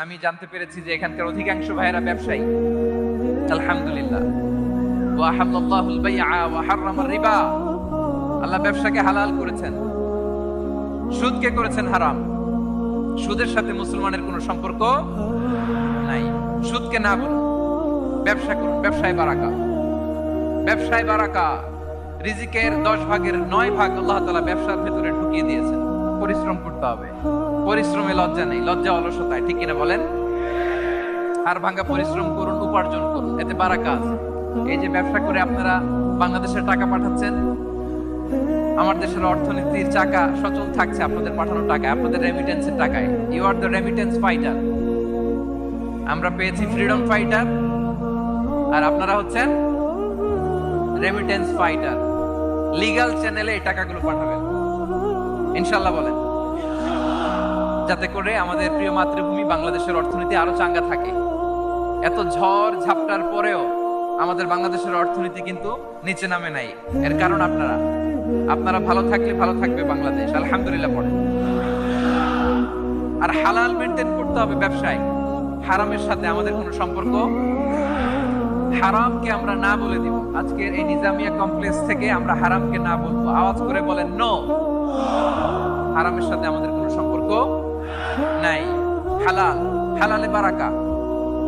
আমি জানতে পেরেছি যে এখানকার অধিকাংশ ভাইয়েরা ব্যবসায়ী। আলহামদুলিল্লাহ। ওয়া হাল্লাল্লাহুল বাইআ ওয়া হাররামার রিবা। আল্লাহ ব্যবসাকে হালাল করেছেন, সুদকে করেছেন হারাম। সুদের সাথে মুসলমানের কোনো সম্পর্ক নাই। সুদকে না বলুন, ব্যবসা করুন। ব্যবসায় বারাকা, ব্যবসায় বারাকা। রিজিকের 10 ভাগের 9 ভাগ আল্লাহ তাআলা ব্যবসার ভেতরে ঢুকিয়ে দিয়েছেন। পরিশ্রম করতে হবে, পরিশ্রমে লজ্জা নেই, লজ্জা অলসতায়, ঠিক কিনা বলেন? আর ভাঙ্গা পরিশ্রম করুন, উপার্জন করুন, এতে বারাকা আছে। এই যে ব্যবসা করে আপনারা বাংলাদেশের টাকা পাঠাচ্ছেন, আমার দেশের অর্থনীতির চাকা সচল থাকছে আপনাদের পাঠানো টাকায়, আপনাদের রেমিটেন্সের টাকায়। You are the remittance fighter. আমরা পেয়েছি ফ্রিডম ফাইটার, আর আপনারা হচ্ছেন রেমিটেন্স ফাইটার। লিগ্যাল চ্যানেলে এই টাকাগুলো পাঠাবেন ইনশাআল্লাহ, বলেন, যাতে করে আমাদের প্রিয় মাতৃভূমি বাংলাদেশের অর্থনীতি আরো চাঙ্গা থাকে। এত ঝড় ঝাপটার পরেও আমাদের বাংলাদেশের অর্থনীতি কিন্তু নিচে নামে নাই। এর কারণ আপনারা ভালো থাকলে ভালো থাকবে বাংলাদেশ। আলহামদুলিল্লাহ পড়ে। আর হালাল মেনটেন করতে হবে ব্যবসায়। হারামের সাথে আমাদের কোনো সম্পর্ক, হারামকে আমরা না বলে দিব। আজকের এই নিজামিয়া কমপ্লেক্স থেকে আমরা হারামকে না বলবো। আওয়াজ করে বলেন নো। হারামের সাথে আমাদের কোনো সম্পর্ক নাই। হালাল, হালালে বারাকা।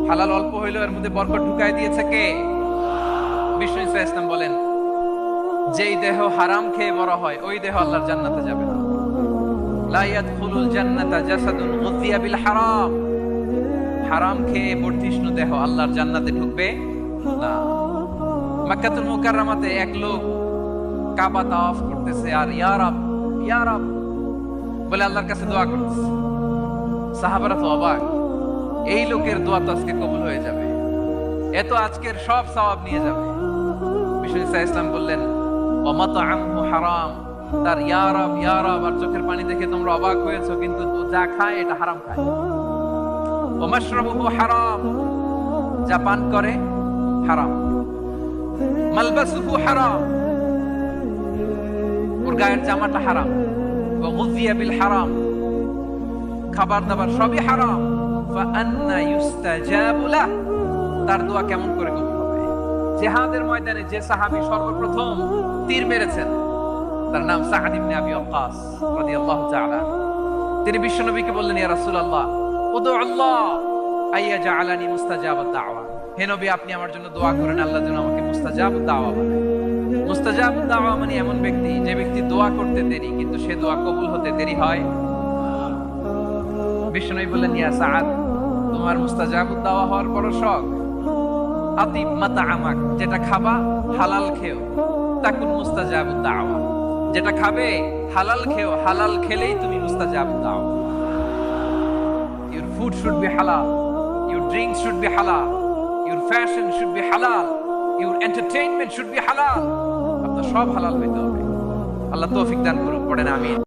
হালাল অল্প হইলেও এর মধ্যে বরকত ঢুকাই দিয়েছে কে? বিষ্ণু ইসা ইসলাম বলেন, যেই দেহ হারাম খেয়ে বড় হয় ওই দেহ আল্লাহর জান্নাতে যাবে না। লা ইয়াদখুলুল জান্নাতা জাসাদুন গুযিয়া বিল হারাম। হারাম খেয়ে বর্ধিষ্ণু দেহ আল্লাহর জান্নাতে ঢুকবে না। মক্কাতুল মুকাররমাতে এক লোক কাবা তাওয়াফ করতেছে আর ইয়া রাব, ইয়া রাব বলে আল্লাহর কাছে দোয়া করতেছে। সাহাবারা তো অবাক, এই লোকের দোয়া তো আজকে কবুল হয়ে যাবে, এত আজকের সব সওয়াব নিয়ে যাবে। বিষ্ণু ইসা ইসলাম বললেন, ওয়া মাতআমহু হারাম। তার ইয়া রাব, ইয়া রাব আর চোখের পানি দেখে তোমরা অবাক হয়েছো, কিন্তু যা খায় এটা হারাম খায়। ওয়া মাশরাবুহু হারাম, যা পান করে হারাম। মালবাসুহু হারাম, ওর গায়ের জামাটা হারাম। ওয়া গুযিয়া বিল হারাম, খাবার দাবার সবই হারাম। ফাআন্না ইউস্তাজাবু লাহ, তার দোয়া কেমন করে কবুল হবে? জিহাদের ময়দানে যে সাহাবী সর্বপ্রথম তীর মেরেছেন তার নাম সাআদ ইবনে আবি ওয়াক্কাস রাদিয়াল্লাহু তাআলা। তিনি বিশ্বনবীকে বললেন, ইয়া রাসূলুল্লাহ উদু আল্লাহ আইয়াজআলানি মুস্তাজাবাদ দাওয়া। হে নবী, আপনি আমার জন্য দোয়া করেন আল্লাহ যেন আমাকে মুস্তাজাবুদ দাওয়া বানায়। মুস্তাজাবুদ দাওয়া মানে এমন ব্যক্তি যে ব্যক্তি দোয়া করতে দেরি কিন্তু সে দোয়া কবুল হতে দেরি হয়। বিষ্ণু বললেন, ইয়া সাআদ, তোমার মুস্তাজাবুদ দাওয়া হওয়ার বড় শখ। আতিব মাতআমাক, যেটা খাবা হালাল খেও, তাকুন মুস্তাজাবুদ দাওয়া। যেটা খাবে হালাল খেও, হালাল খেলেই তুমি মুস্তাজাবুদ দাওয়া। Your food should be halal, your drinks should be halal, your fashion should be halal, your entertainment should be halal. আপনার সব হালাল হইতে হবে। আল্লাহ তৌফিক দান করুন, পড়েন আমিন।